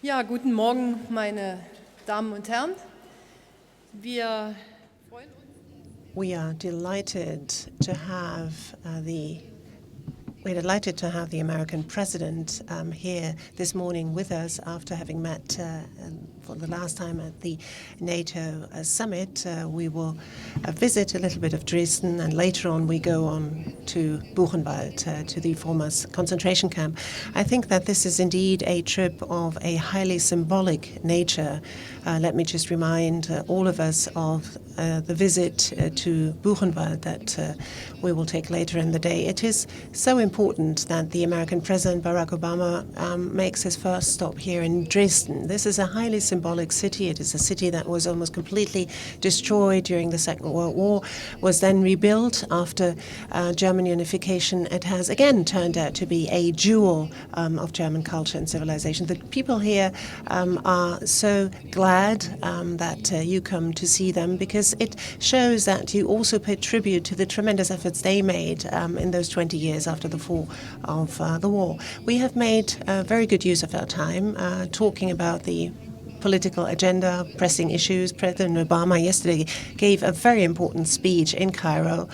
Ja, guten Morgen, meine Damen und Herren. Wir freuen uns. We are delighted to have We're delighted to have the American president here this morning with us after having met for the last time at the NATO summit. We will visit a little bit of Dresden, and later on we go on to Buchenwald, to the former concentration camp. I think that this is indeed a trip of a highly symbolic nature. Let me just remind all of us of the visit to Buchenwald that we will take later in the day. It is so important that the American President Barack Obama makes his first stop here in Dresden. This is a highly symbolic city. It is a city that was almost completely destroyed during the Second World War, was then rebuilt after German unification. It has again turned out to be a jewel of German culture and civilization. The people here are so glad that you come to see them, because it shows that you also pay tribute to the tremendous efforts they made in those 20 years after the fall of the war. We have made very good use of our time talking about the political agenda, pressing issues. President Obama yesterday gave a very important speech in Cairo,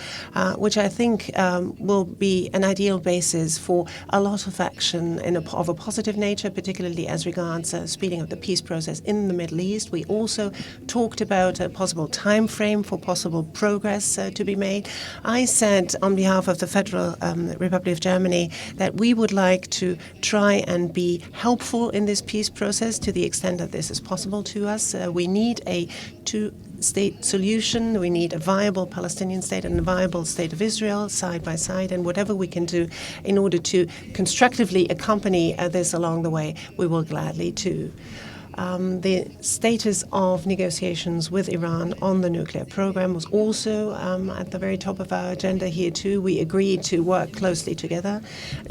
which I think will be an ideal basis for a lot of action of a positive nature, particularly as regards speeding up the peace process in the Middle East. We also talked about a possible time frame for possible progress to be made. I said on behalf of the Federal Republic of Germany that we would like to try and be helpful in this peace process to the extent that this is possible to us. We need a two-state solution. We need a viable Palestinian state and a viable state of Israel side by side, and whatever we can do in order to constructively accompany this along the way, we will gladly do. The status of negotiations with Iran on the nuclear program was also at the very top of our agenda here too. We agreed to work closely together.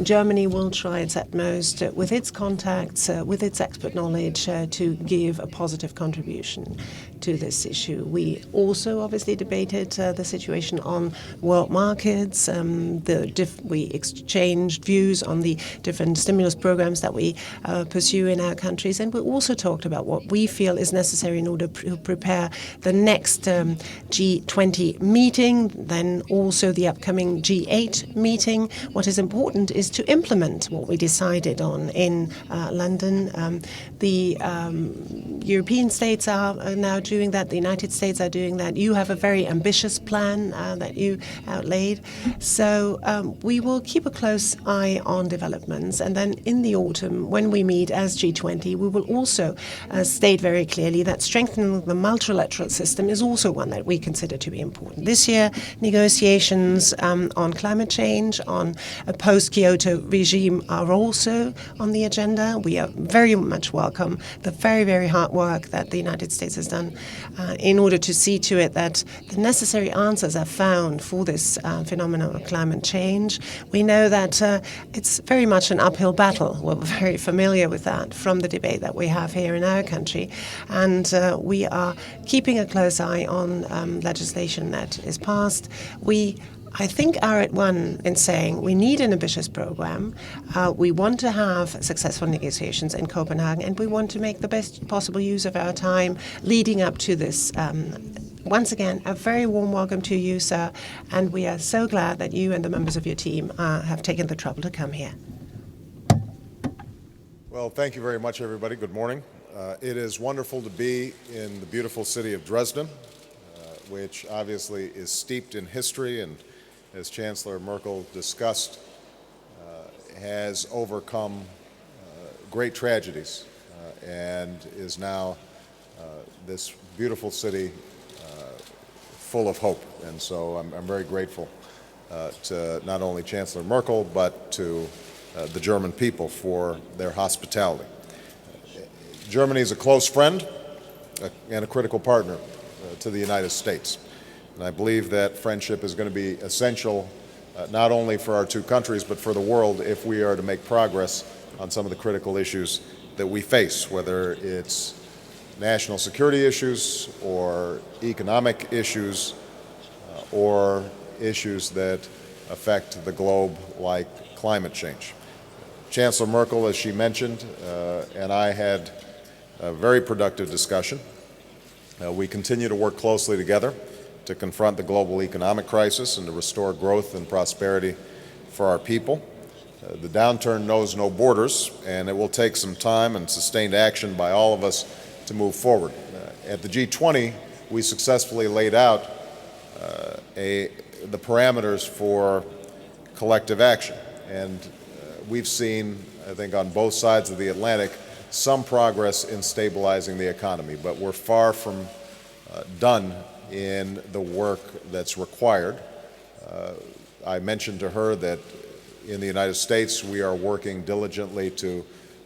Germany will try its utmost with its contacts, with its expert knowledge to give a positive contribution to this issue. We also obviously debated the situation on world markets. We exchanged views on the different stimulus programs that we pursue in our countries, and we also talked about what we feel is necessary in order to prepare the next G20 meeting, then also the upcoming G8 meeting. What is important is to implement what we decided on in London. The European states are now doing that. The United States are doing that. You have a very ambitious plan that you outlaid. So we will keep a close eye on developments. And then in the autumn, when we meet as G20, we will also state very clearly that strengthening the multilateral system is also one that we consider to be important. This year, negotiations on climate change, on a post-Kyoto regime are also on the agenda. We are very much welcome the very, very hard work that the United States has done in order to see to it that the necessary answers are found for this phenomenon of climate change. We know that it's very much an uphill battle. We're very familiar with that from the debate that we have here in our country, and we are keeping a close eye on legislation that is passed. We, I think, are at one in saying we need an ambitious program. We want to have successful negotiations in Copenhagen, and we want to make the best possible use of our time leading up to this. Once again, a very warm welcome to you, sir, and we are so glad that you and the members of your team have taken the trouble to come here. Well, thank you very much, everybody. Good morning. It is wonderful to be in the beautiful city of Dresden, which obviously is steeped in history and, as Chancellor Merkel discussed, has overcome great tragedies and is now this beautiful city full of hope. And so I'm very grateful to not only Chancellor Merkel, but to the German people for their hospitality. Germany is a close friend and a critical partner to the United States. And I believe that friendship is going to be essential not only for our two countries, but for the world if we are to make progress on some of the critical issues that we face, whether it's national security issues or economic issues or issues that affect the globe like climate change. Chancellor Merkel, as she mentioned, and I had a very productive discussion. We continue to work closely together to confront the global economic crisis and to restore growth and prosperity for our people. The downturn knows no borders, and it will take some time and sustained action by all of us to move forward. At the G20, we successfully laid out the parameters for collective action, and we've seen, I think, on both sides of the Atlantic, some progress in stabilizing the economy, but we're far from done in the work that's required. I mentioned to her that in the United States, we are working diligently to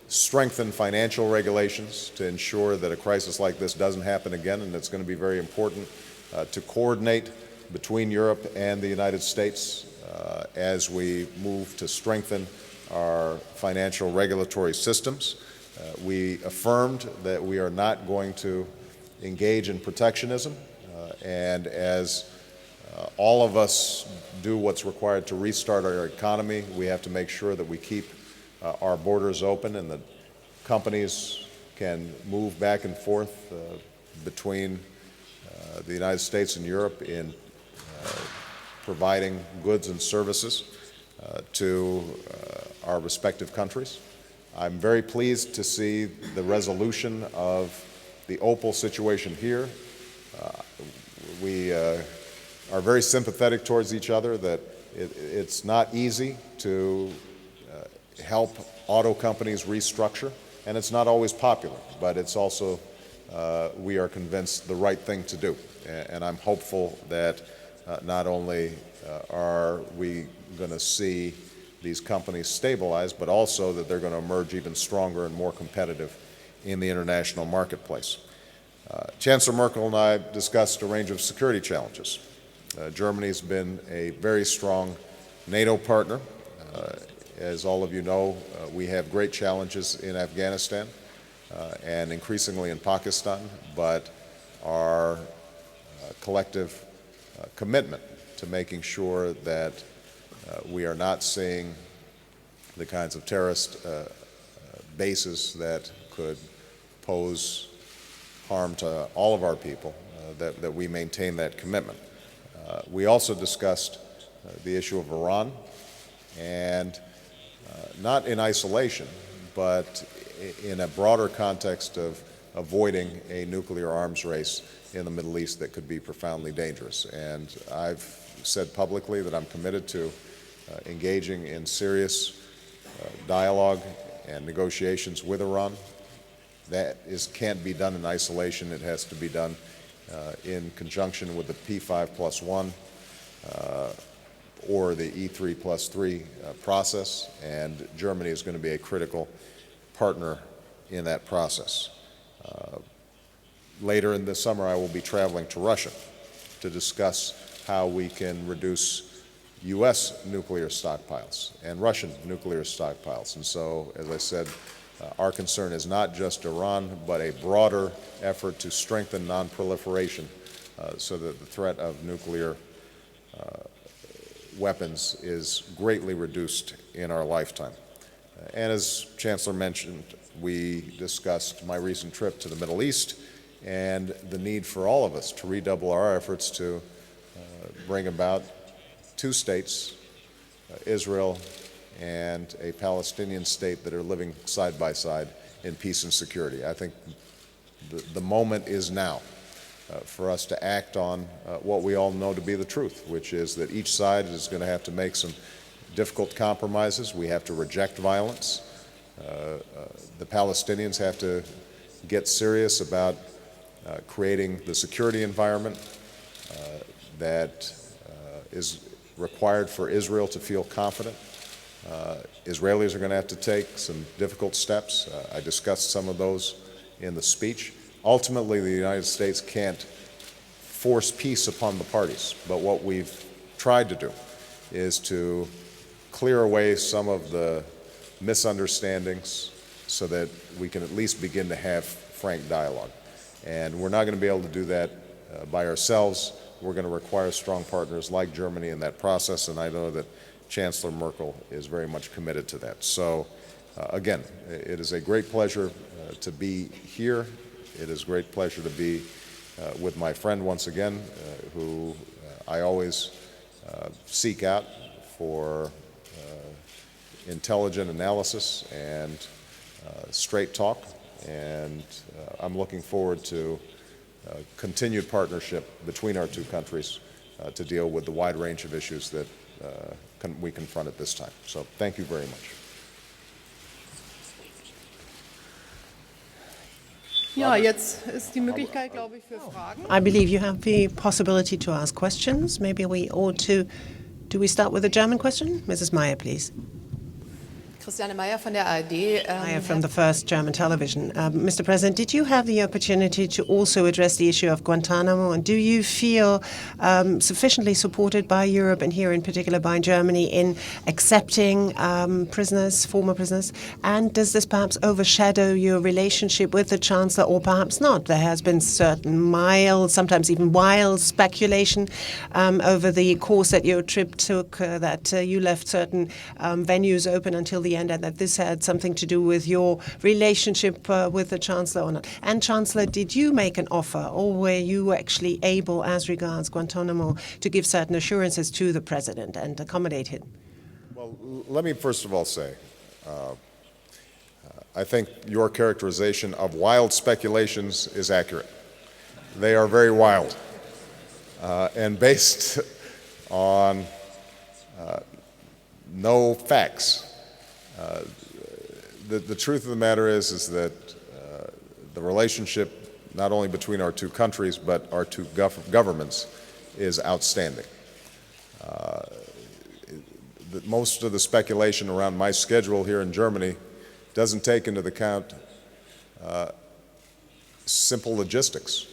strengthen financial regulations to ensure that a crisis like this doesn't happen again, and it's going to be very important to coordinate between Europe and the United States as we move to strengthen our financial regulatory systems. We affirmed that we are not going to engage in protectionism, and as all of us do what's required to restart our economy, we have to make sure that we keep our borders open and that companies can move back and forth between the United States and Europe in providing goods and services to our respective countries. I'm very pleased to see the resolution of the Opal situation here. We are very sympathetic towards each other, that it's not easy to help auto companies restructure, and it's not always popular, but it's also, we are convinced, the right thing to do. And I'm hopeful that not only are we going to see these companies stabilize, but also that they're going to emerge even stronger and more competitive in the international marketplace. Chancellor Merkel and I discussed a range of security challenges. Germany's been a very strong NATO partner. As all of you know, we have great challenges in Afghanistan and increasingly in Pakistan, but our collective commitment to making sure that we are not seeing the kinds of terrorist bases that could pose harm to all of our people, that we maintain that commitment. We also discussed the issue of Iran, and not in isolation, but in a broader context of avoiding a nuclear arms race in the Middle East that could be profoundly dangerous. And I've said publicly that I'm committed to engaging in serious dialogue and negotiations with Iran. That can't be done in isolation. It has to be done in conjunction with the P5+1 or the E3+3 process, and Germany is going to be a critical partner in that process. Later in the summer, I will be traveling to Russia to discuss how we can reduce U.S. nuclear stockpiles and Russian nuclear stockpiles. And so, as I said, our concern is not just Iran, but a broader effort to strengthen non-proliferation so that the threat of nuclear weapons is greatly reduced in our lifetime. And as Chancellor mentioned, we discussed my recent trip to the Middle East and the need for all of us to redouble our efforts to bring about two states, Israel and a Palestinian state, that are living side by side in peace and security. I think the moment is now for us to act on what we all know to be the truth, which is that each side is going to have to make some difficult compromises. We have to reject violence. The Palestinians have to get serious about creating the security environment that is required for Israel to feel confident. Israelis are going to have to take some difficult steps. I discussed some of those in the speech. Ultimately, the United States can't force peace upon the parties, but what we've tried to do is to clear away some of the misunderstandings so that we can at least begin to have frank dialogue. And we're not going to be able to do that by ourselves. We're going to require strong partners like Germany in that process, and I know that Chancellor Merkel is very much committed to that. So, again, it is a great pleasure to be here. It is a great pleasure to be with my friend once again, who I always seek out for intelligent analysis and straight talk. And I'm looking forward to continued partnership between our two countries to deal with the wide range of issues that we confront at this time. So thank you very much. Ja, jetzt ist die Möglichkeit, glaube ich, für Fragen. I believe you have the possibility to ask questions. Maybe we ought to. Do we start with a German question? Mrs. Meyer, please. Christiane Meyer von der ARD. Meyer from the First German Television. Mr. President, did you have the opportunity to also address the issue of Guantanamo? And do you feel sufficiently supported by Europe, and here in particular by Germany, in accepting prisoners, former prisoners? And does this perhaps overshadow your relationship with the Chancellor, or perhaps not? There has been certain mild, sometimes even wild speculation over the course that your trip took, that you left certain venues open until the end, and that this had something to do with your relationship with the Chancellor or not. And Chancellor, did you make an offer, or were you actually able, as regards Guantanamo, to give certain assurances to the President and accommodate him? Well, let me first of all say, I think your characterization of wild speculations is accurate. They are very wild and based on no facts. The truth of the matter is that the relationship, not only between our two countries, but our two governments, is outstanding. Most of the speculation around my schedule here in Germany doesn't take into account simple logistics.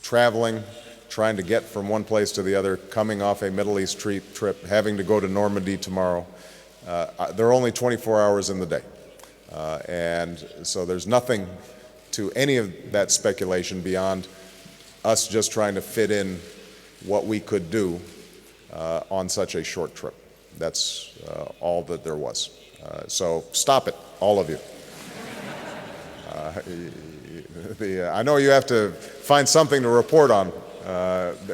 Traveling, trying to get from one place to the other, coming off a Middle East trip, having to go to Normandy tomorrow. There are only 24 hours in the day. And so there's nothing to any of that speculation beyond us just trying to fit in what we could do on such a short trip. That's all that there was. So stop it, all of you. I know you have to find something to report on.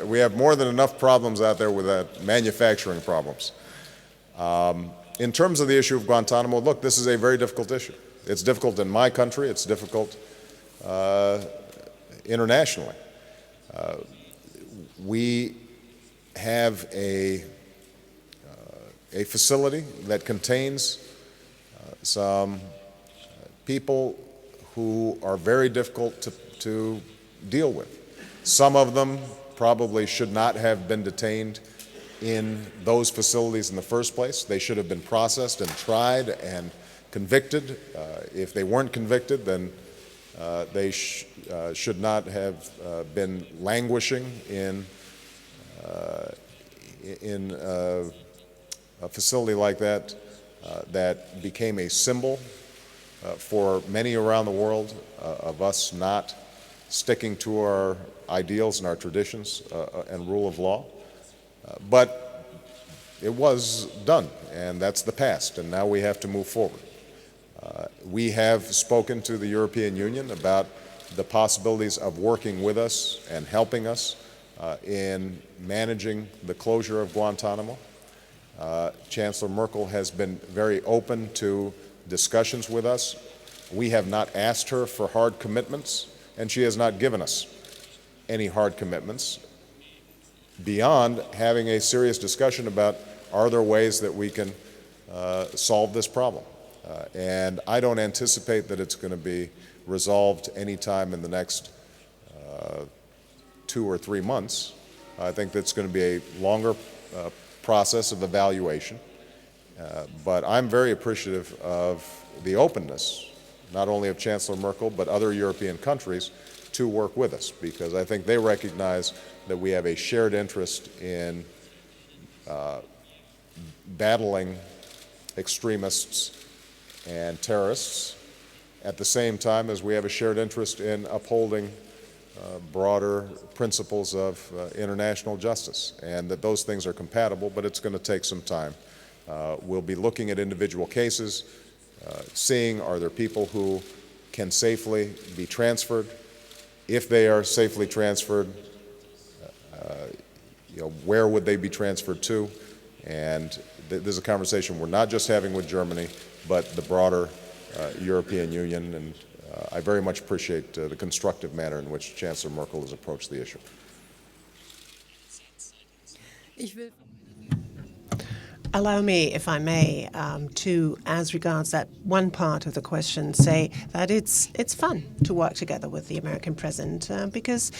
We have more than enough problems out there with manufacturing problems. In terms of the issue of Guantanamo, look, this is a very difficult issue. It's difficult in my country. It's difficult internationally. We have a facility that contains some people who are very difficult to deal with. Some of them probably should not have been detained in those facilities in the first place. They should have been processed and tried and convicted. If they weren't convicted, then they should not have been languishing in a facility like that that became a symbol for many around the world of us not sticking to our ideals and our traditions and rule of law. But it was done, and that's the past, and now we have to move forward. We have spoken to the European Union about the possibilities of working with us and helping us in managing the closure of Guantanamo. Chancellor Merkel has been very open to discussions with us. We have not asked her for hard commitments, and she has not given us any hard commitments beyond having a serious discussion about, are there ways that we can solve this problem? And I don't anticipate that it's going to be resolved anytime in the next 2 or 3 months. I think that's going to be a longer process of evaluation. But I'm very appreciative of the openness, not only of Chancellor Merkel, but other European countries, to work with us, because I think they recognize that we have a shared interest in battling extremists and terrorists, at the same time as we have a shared interest in upholding broader principles of international justice, and that those things are compatible, but it's going to take some time. We'll be looking at individual cases, seeing are there people who can safely be transferred. If they are safely transferred, where would they be transferred to? And this is a conversation we're not just having with Germany, but the broader European Union, and I very much appreciate the constructive manner in which Chancellor Merkel has approached the issue. Allow me, if I may, to, as regards that one part of the question, say that it's fun to work together with the American president because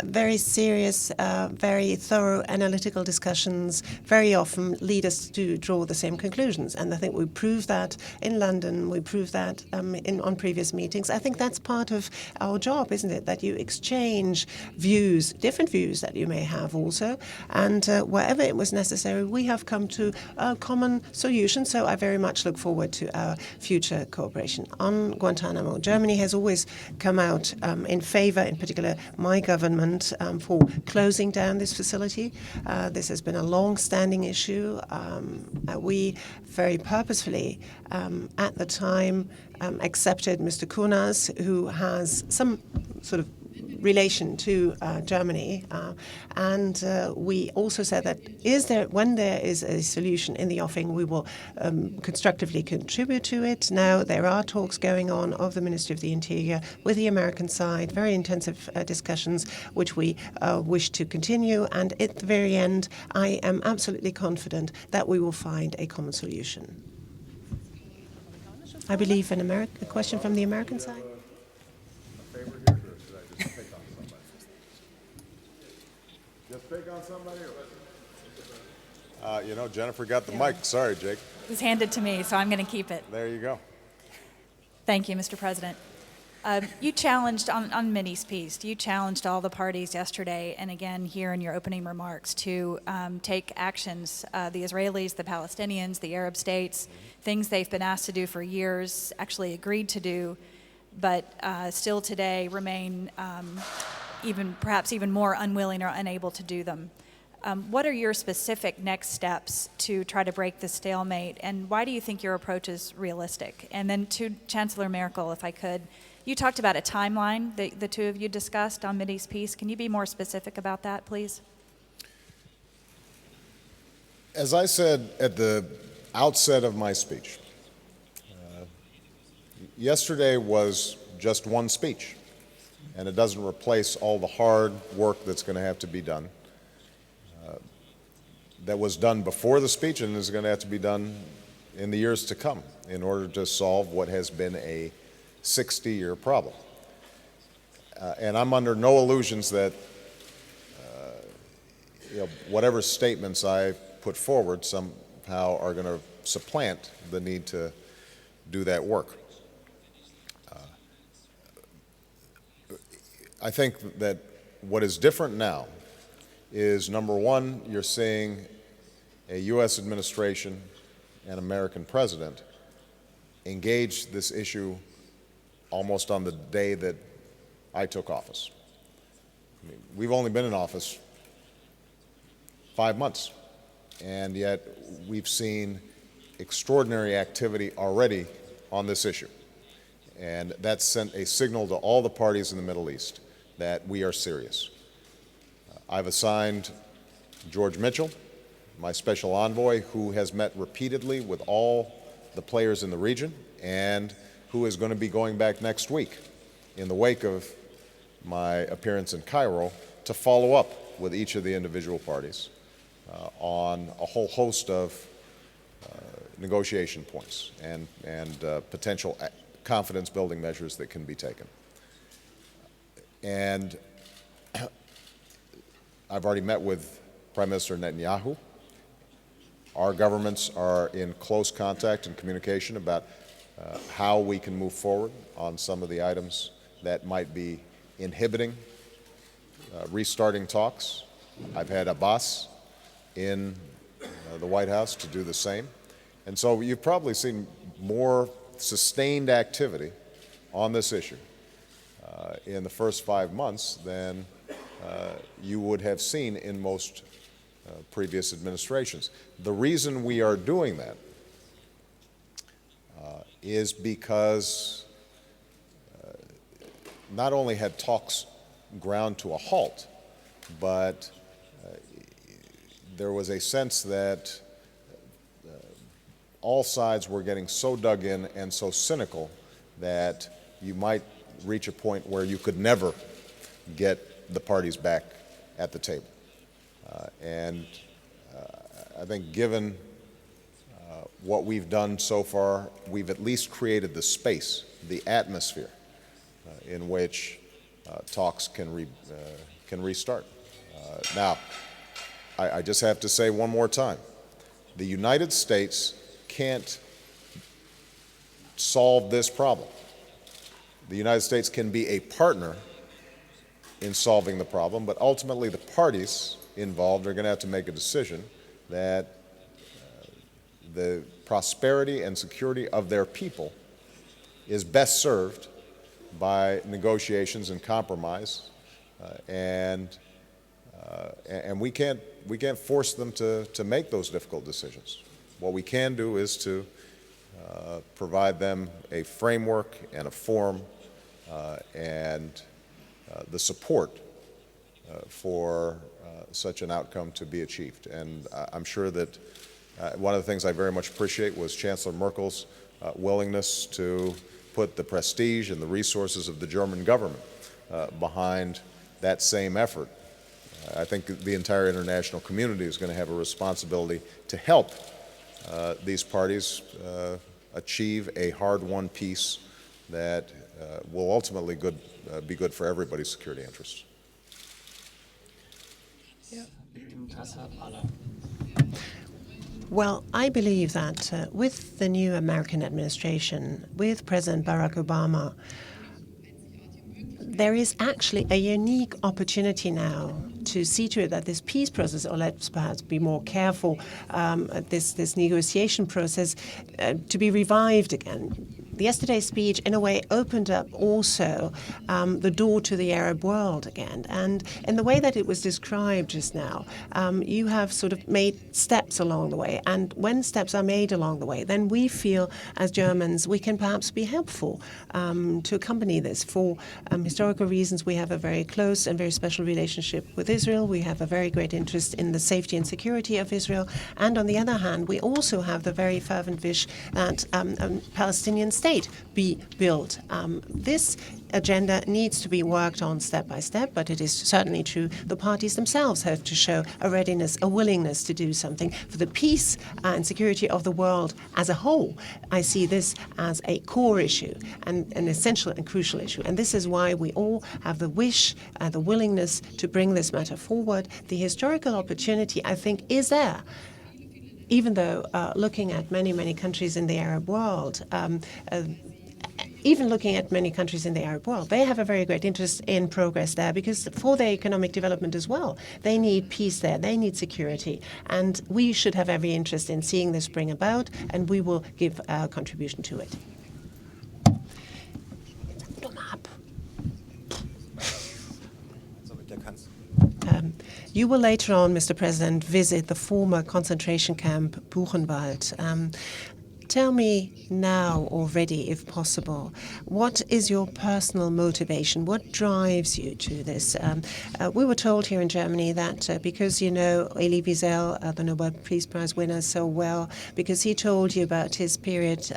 very serious, very thorough analytical discussions very often lead us to draw the same conclusions. And I think we proved that in London, we proved that on previous meetings. I think that's part of our job, isn't it? That you exchange views, different views that you may have also. And wherever it was necessary, we have come to a common solution. So I very much look forward to our future cooperation. On Guantanamo, Germany has always come out in favor, in particular my government, for closing down this facility. This has been a long-standing issue. We very purposefully, at the time, accepted Mr. Kunas, who has some sort of relation to Germany, and we also said that when there is a solution in the offing, we will constructively contribute to it. Now there are talks going on of the Ministry of the Interior with the American side, very intensive discussions, which we wish to continue. And at the very end, I am absolutely confident that we will find a common solution. I believe a question from the American side. Just pick on somebody? Jennifer got the mic. Sorry, Jake. It was handed to me, so I'm going to keep it. There you go. Thank you, Mr. President. You challenged, on Minnie's piece, you challenged all the parties yesterday and again here in your opening remarks to take actions, the Israelis, the Palestinians, the Arab states, things they've been asked to do for years, actually agreed to do, but still today remain perhaps even more unwilling or unable to do them. What are your specific next steps to try to break the stalemate, and why do you think your approach is realistic? And then to Chancellor Merkel, if I could, you talked about a timeline that the two of you discussed on Minnie's piece. Can you be more specific about that, please? As I said at the outset of my speech, yesterday was just one speech, and it doesn't replace all the hard work that's going to have to be done. That was done before the speech and is going to have to be done in the years to come in order to solve what has been a 60-year problem. And I'm under no illusions that whatever statements I put forward somehow are going to supplant the need to do that work. I think that what is different now is, number one, you're seeing a U.S. administration and American president engage this issue almost on the day that I took office. I mean, we've only been in office 5 months, and yet we've seen extraordinary activity already on this issue. And that sent a signal to all the parties in the Middle East that we are serious. I've assigned George Mitchell, my special envoy, who has met repeatedly with all the players in the region and who is going to be going back next week in the wake of my appearance in Cairo to follow up with each of the individual parties on a whole host of negotiation points and potential confidence-building measures that can be taken. And I've already met with Prime Minister Netanyahu. Our governments are in close contact and communication about how we can move forward on some of the items that might be inhibiting restarting talks. I've had Abbas in the White House to do the same. And so you've probably seen more sustained activity on this issue in the first 5 months than you would have seen in most previous administrations. The reason we are doing that is because not only had talks ground to a halt, but there was a sense that all sides were getting so dug in and so cynical that you might reach a point where you could never get the parties back at the table. I think given what we've done so far, we've at least created the space, the atmosphere in which talks can restart. Now, I just have to say one more time, the United States can't solve this problem. The United States can be a partner in solving the problem, but ultimately the parties involved are going to have to make a decision that the prosperity and security of their people is best served by negotiations and compromise, and we can't force them to make those difficult decisions. What we can do is to provide them a framework and a forum and the support for such an outcome to be achieved. And I'm sure that one of the things I very much appreciate was Chancellor Merkel's willingness to put the prestige and the resources of the German government behind that same effort. I think the entire international community is going to have a responsibility to help these parties achieve a hard-won peace that will ultimately be good for everybody's security interests. Well, I believe that with the new American administration, with President Barack Obama, there is actually a unique opportunity now to see to it that this peace process, or let's perhaps be more careful, this negotiation process, to be revived again. Yesterday's speech, in a way, opened up also the door to the Arab world again. And in the way that it was described just now, you have sort of made steps along the way. And when steps are made along the way, then we feel, as Germans, we can perhaps be helpful to accompany this. For historical reasons, we have a very close and very special relationship with Israel. We have a very great interest in the safety and security of Israel. And on the other hand, we also have the very fervent wish that a Palestinian state be built. This agenda needs to be worked on step by step, but it is certainly true the parties themselves have to show a readiness, a willingness to do something for the peace and security of the world as a whole. I see this as a core issue and an essential and crucial issue. And this is why we all have the wish, the willingness to bring this matter forward. The historical opportunity, I think, is there. Even though looking at many countries in the Arab world, they have a very great interest in progress there because for their economic development as well, they need peace there, they need security. And we should have every interest in seeing this bring about, and we will give our contribution to it. You will later on, Mr. President, visit the former concentration camp Buchenwald. Tell me now already, if possible, what is your personal motivation? What drives you to this? We were told here in Germany that because you know Elie Wiesel, the Nobel Peace Prize winner, so well, because he told you about his period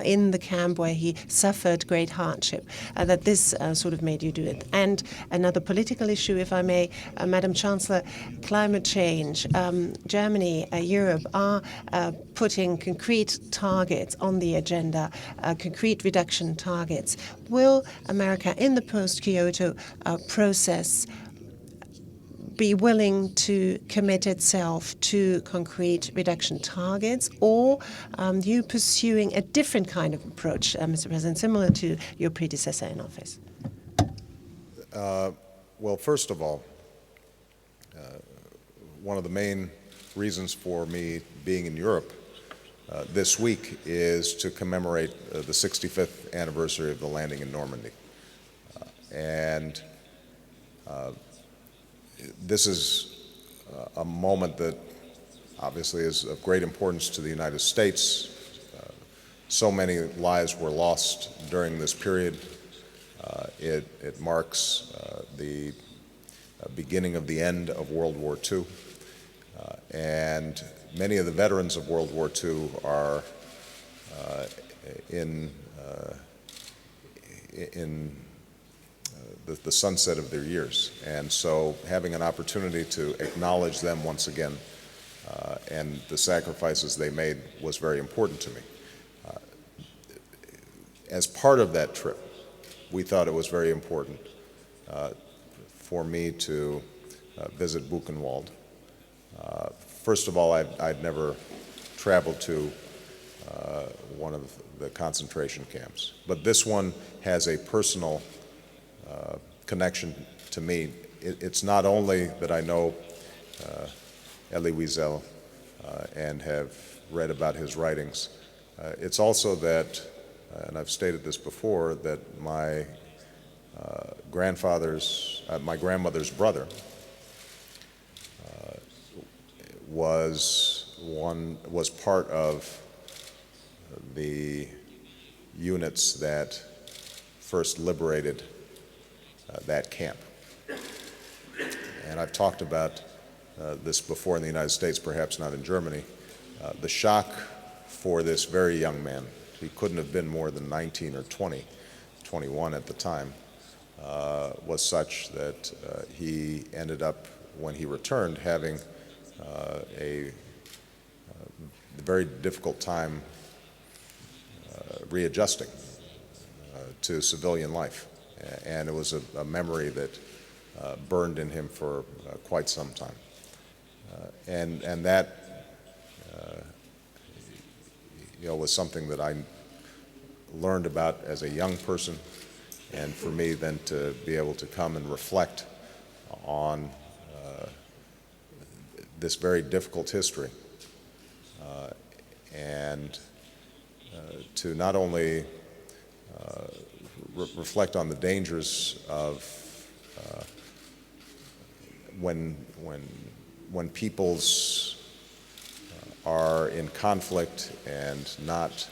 in the camp where he suffered great hardship, that this sort of made you do it. And another political issue, if I may, Madam Chancellor, climate change. Germany, Europe are putting concrete targets on the agenda, concrete reduction targets. Will America, in the post-Kyoto process, be willing to commit itself to concrete reduction targets, or you pursuing a different kind of approach, Mr. President, similar to your predecessor in office? Well, first of all, one of the main reasons for me being in Europe this week is to commemorate the 65th anniversary of the landing in Normandy. This is a moment that obviously is of great importance to the United States. So many lives were lost during this period It marks the beginning of the end of World War II. And many of the veterans of World War II are in the sunset of their years. And so having an opportunity to acknowledge them once again and the sacrifices they made was very important to me. As part of that trip, we thought it was very important for me to visit Buchenwald. First of all, I'd never traveled to one of the concentration camps, but this one has a personal connection to me. It's not only that I know Elie Wiesel and have read about his writings, it's also that, and I've stated this before, that my my grandmother's brother was part of the units that first liberated that camp. And I've talked about this before in the United States, perhaps not in Germany. The shock for this very young man, he couldn't have been more than 19 or 20, 21 at the time, was such that he ended up, when he returned, having a very difficult time readjusting to civilian life. And it was a memory that burned in him for quite some time. And that was something that I learned about as a young person, and for me then to be able to come and reflect on this very difficult history, and to not only reflect on the dangers of when peoples are in conflict and not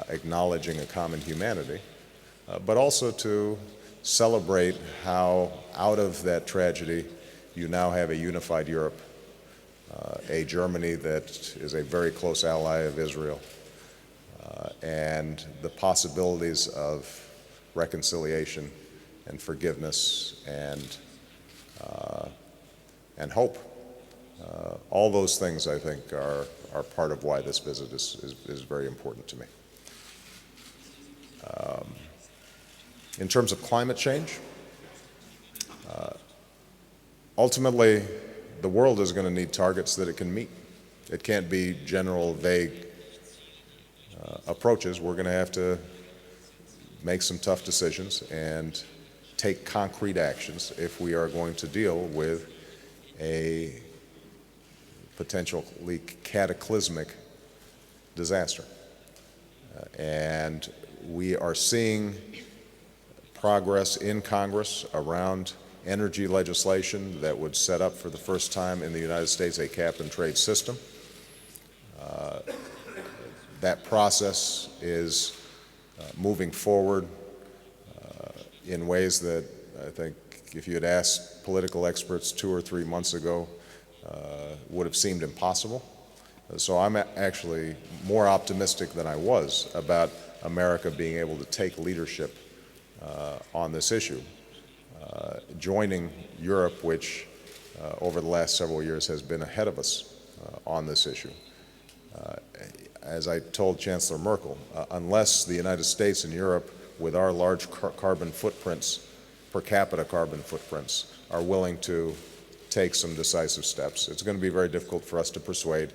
acknowledging a common humanity, but also to celebrate how out of that tragedy you now have a unified Europe, a Germany that is a very close ally of Israel, and the possibilities of reconciliation and forgiveness and hope. All those things, I think, are part of why this visit is very important to me. In terms of climate change, ultimately, the world is going to need targets that it can meet. It can't be general, vague approaches. We're going to have to make some tough decisions and take concrete actions if we are going to deal with a potentially cataclysmic disaster. And we are seeing progress in Congress around energy legislation that would set up for the first time in the United States a cap-and-trade system. That process is moving forward in ways that I think if you had asked political experts 2 or 3 months ago would have seemed impossible. So I'm actually more optimistic than I was about America being able to take leadership on this issue, joining Europe, which over the last several years has been ahead of us on this issue. As I told Chancellor Merkel, unless the United States and Europe, with our large carbon footprints, per capita carbon footprints, are willing to take some decisive steps, it's going to be very difficult for us to persuade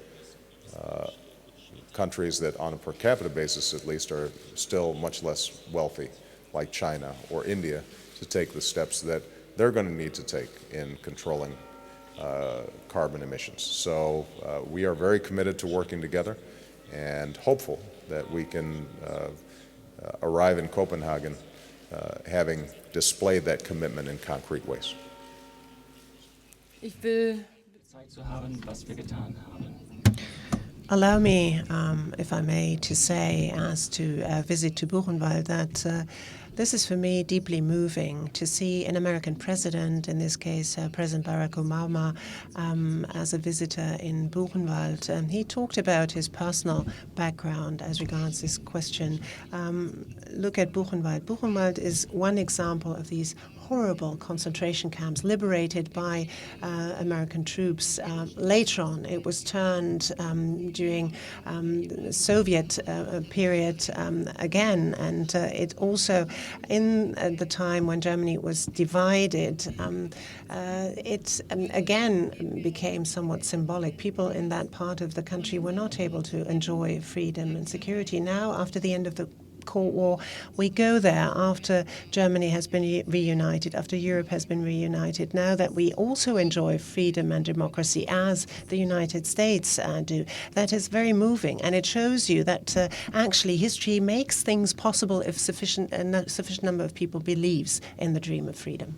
countries that, on a per capita basis at least, are still much less wealthy, like China or India, to take the steps that they're going to need to take in controlling carbon emissions. So we are very committed to working together and hopeful that we can arrive in Copenhagen having displayed that commitment in concrete ways. Ich will Allow me, if I may, to say, as to visit to Buchenwald, that This is for me deeply moving to see an American president, in this case President Barack Obama, as a visitor in Buchenwald. He talked about his personal background as regards this question. Look at Buchenwald. Buchenwald is one example of these horrible concentration camps liberated by American troops. Later on, it was turned during the Soviet period again, and it also, in the time when Germany was divided, it again became somewhat symbolic. People in that part of the country were not able to enjoy freedom and security. Now, after the end of the Cold War, we go there after Germany has been reunited, after Europe has been reunited, now that we also enjoy freedom and democracy as the United States do. That is very moving, and it shows you that actually history makes things possible if sufficient number of people believes in the dream of freedom.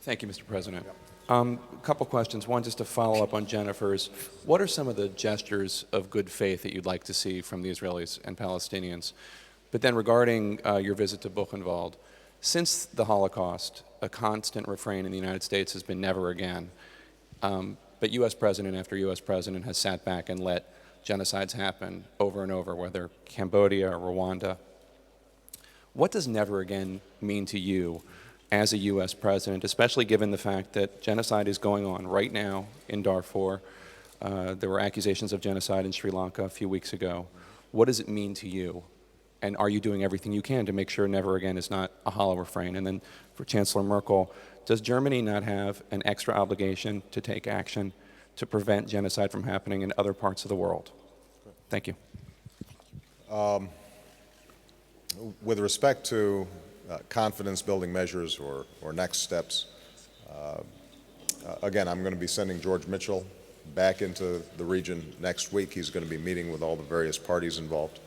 Thank you, Mr. President. A couple questions. One, just to follow up on Jennifer's. What are some of the gestures of good faith that you'd like to see from the Israelis and Palestinians? But then regarding your visit to Buchenwald, since the Holocaust, a constant refrain in the United States has been never again. But U.S. president after U.S. president has sat back and let genocides happen over and over, whether Cambodia or Rwanda. What does never again mean to you as a U.S. president, especially given the fact that genocide is going on right now in Darfur? There were accusations of genocide in Sri Lanka a few weeks ago. What does it mean to you? And are you doing everything you can to make sure never again is not a hollow refrain? And then for Chancellor Merkel, does Germany not have an extra obligation to take action to prevent genocide from happening in other parts of the world? Thank you. With respect to confidence-building measures or next steps, again, I'm going to be sending George Mitchell back into the region next week. He's going to be meeting with all the various parties involved.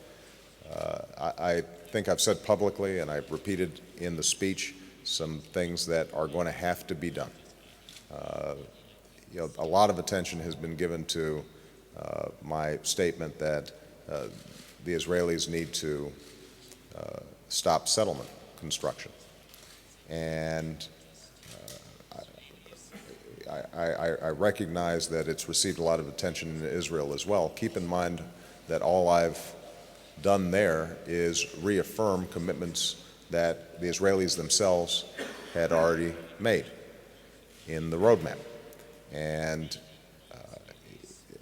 I think I've said publicly, and I've repeated in the speech, some things that are going to have to be done. A lot of attention has been given to my statement that the Israelis need to stop settlement construction. And I recognize that it's received a lot of attention in Israel as well. Keep in mind that all I've done there is reaffirm commitments that the Israelis themselves had already made in the roadmap. And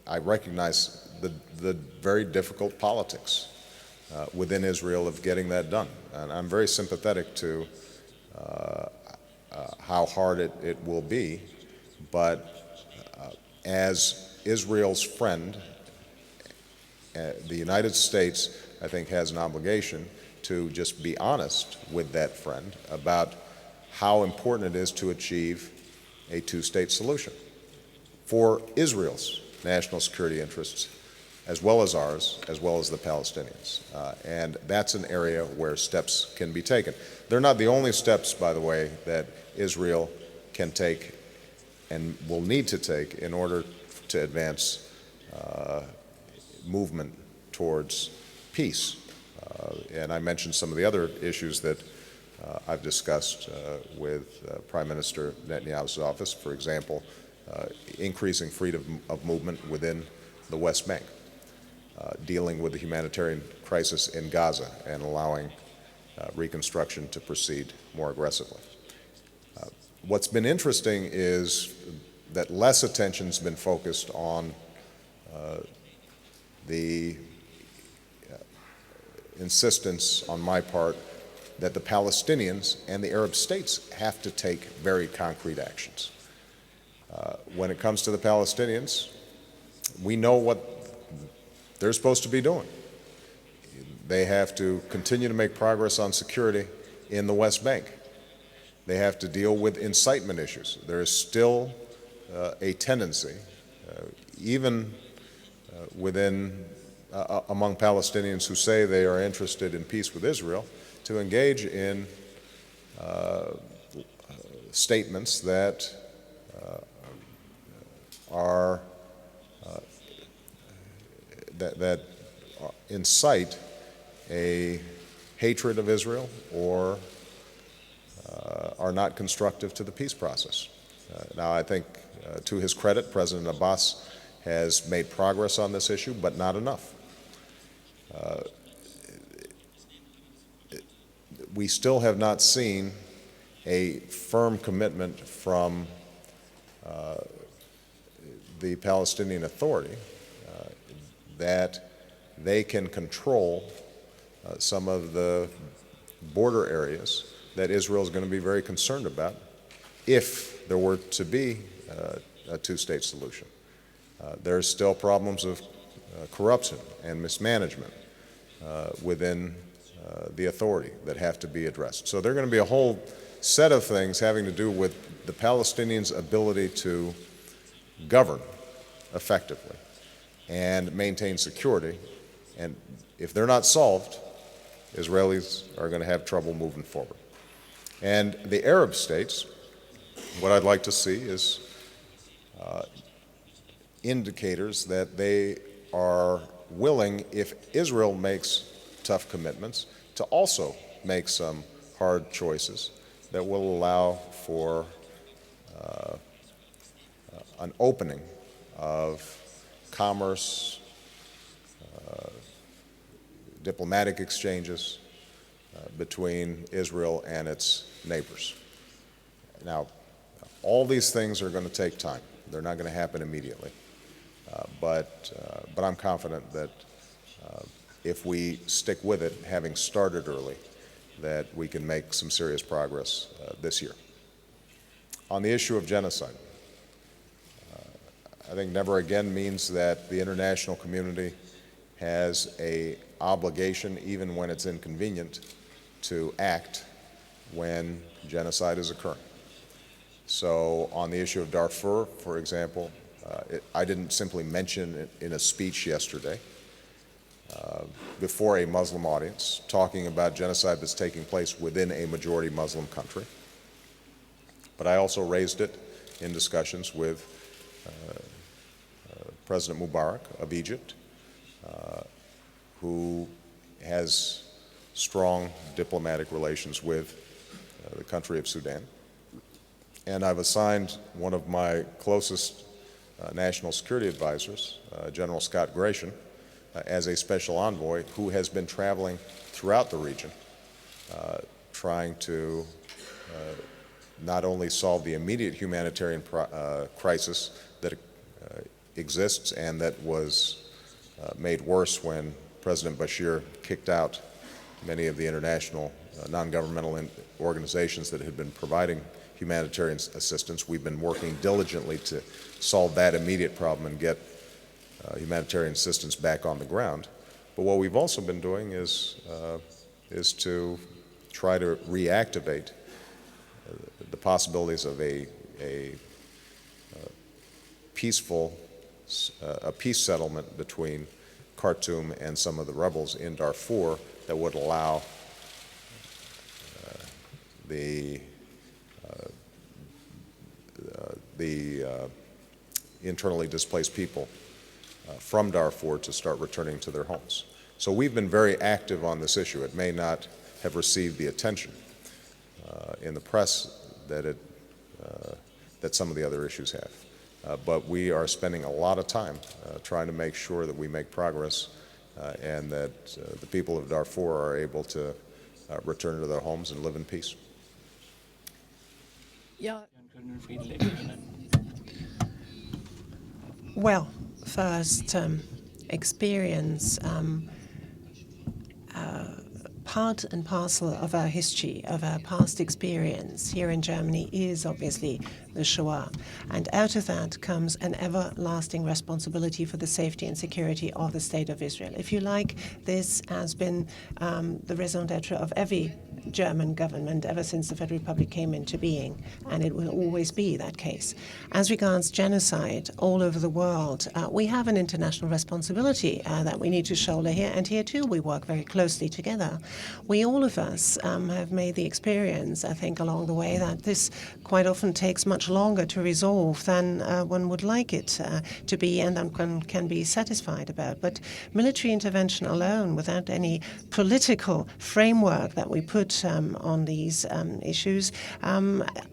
I recognize the very difficult politics within Israel of getting that done. And I'm very sympathetic to how hard it will be, but as Israel's friend, the United States, I think, has an obligation to just be honest with that friend about how important it is to achieve a two-state solution for Israel's national security interests, as well as ours, as well as the Palestinians. And that's an area where steps can be taken. They're not the only steps, by the way, that Israel can take and will need to take in order to advance movement towards peace. And I mentioned some of the other issues that I've discussed with Prime Minister Netanyahu's office, for example, increasing freedom of movement within the West Bank, dealing with the humanitarian crisis in Gaza and allowing reconstruction to proceed more aggressively. What's been interesting is that less attention's been focused on the insistence on my part that the Palestinians and the Arab states have to take very concrete actions. When it comes to the Palestinians, we know what they're supposed to be doing. They have to continue to make progress on security in the West Bank. They have to deal with incitement issues. There is still a tendency, even within among Palestinians who say they are interested in peace with Israel, to engage in statements that incite a hatred of Israel or are not constructive to the peace process. Now, I think, to his credit, President Abbas has made progress on this issue, but not enough. We still have not seen a firm commitment from the Palestinian Authority that they can control some of the border areas that Israel is going to be very concerned about if there were to be a two-state solution. There's still problems of corruption and mismanagement within the authority that have to be addressed. So there are going to be a whole set of things having to do with the Palestinians' ability to govern effectively and maintain security. And if they're not solved, Israelis are going to have trouble moving forward. And the Arab states, what I'd like to see is indicators that they are willing, if Israel makes tough commitments, to also make some hard choices that will allow for an opening of commerce, diplomatic exchanges between Israel and its neighbors. Now, all these things are going to take time. They're not going to happen immediately. But I'm confident that if we stick with it, having started early, that we can make some serious progress this year. On the issue of genocide, I think never again means that the international community has an obligation, even when it's inconvenient, to act when genocide is occurring. So on the issue of Darfur, for example, I didn't simply mention it in a speech yesterday before a Muslim audience, talking about genocide that's taking place within a majority Muslim country. But I also raised it in discussions with President Mubarak of Egypt, who has strong diplomatic relations with the country of Sudan. And I've assigned one of my closest national security advisors, General Scott Gratian, as a special envoy who has been traveling throughout the region, trying to not only solve the immediate humanitarian crisis that exists and that was made worse when President Bashir kicked out many of the international non-governmental organizations that had been providing humanitarian assistance. We've been working diligently to solve that immediate problem and get humanitarian assistance back on the ground. But what we've also been doing is to try to reactivate the possibilities of a peaceful peace settlement between Khartoum and some of the rebels in Darfur that would allow the internally displaced people from Darfur to start returning to their homes. So we've been very active on this issue. It may not have received the attention in the press that that some of the other issues have. But we are spending a lot of time trying to make sure that we make progress and that the people of Darfur are able to return to their homes and live in peace. Ja. Well, first, experience, part and parcel of our history, of our past experience here in Germany is obviously the Shoah. And out of that comes an everlasting responsibility for the safety and security of the State of Israel. If you like, this has been the raison d'etre of every German government ever since the Federal Republic came into being, and it will always be that case. As regards genocide all over the world, we have an international responsibility that we need to shoulder here, and here too we work very closely together. We, all of us, have made the experience, I think, along the way that this quite often takes much much longer to resolve than one would like it to be and one can be satisfied about. But military intervention alone, without any political framework that we put on these issues,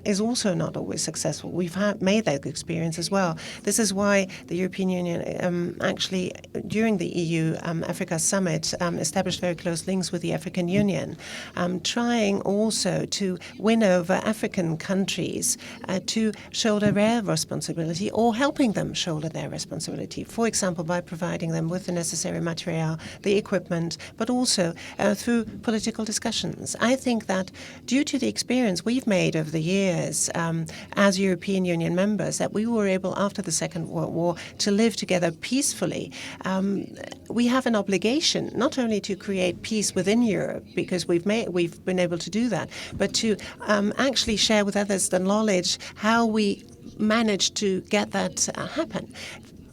is also not always successful. We've made that experience as well. This is why the European Union actually, during the EU-Africa summit, established very close links with the African Union, trying also to win over African countries to shoulder their responsibility or helping them shoulder their responsibility, for example, by providing them with the necessary material, the equipment, but also through political discussions. I think that due to the experience we've made over the years as European Union members, that we were able, after the Second World War, to live together peacefully. We have an obligation not only to create peace within Europe, because we've been able to do that, but to actually share with others the knowledge how we managed to get that happen.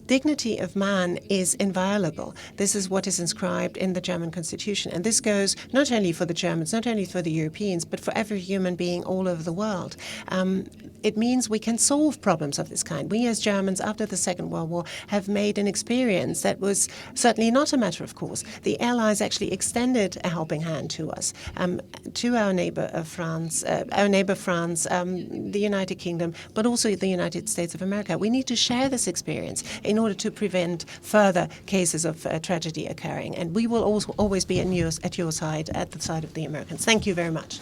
Dignity of man is inviolable. This is what is inscribed in the German constitution. And this goes not only for the Germans, not only for the Europeans, but for every human being all over the world. It means we can solve problems of this kind. We as Germans, after the Second World War, have made an experience that was certainly not a matter of course. The Allies actually extended a helping hand to us, to our neighbor France, the United Kingdom, but also the United States of America. We need to share this experience in order to prevent further cases of tragedy occurring. And we will always be at your side, at the side of the Americans. Thank you very much.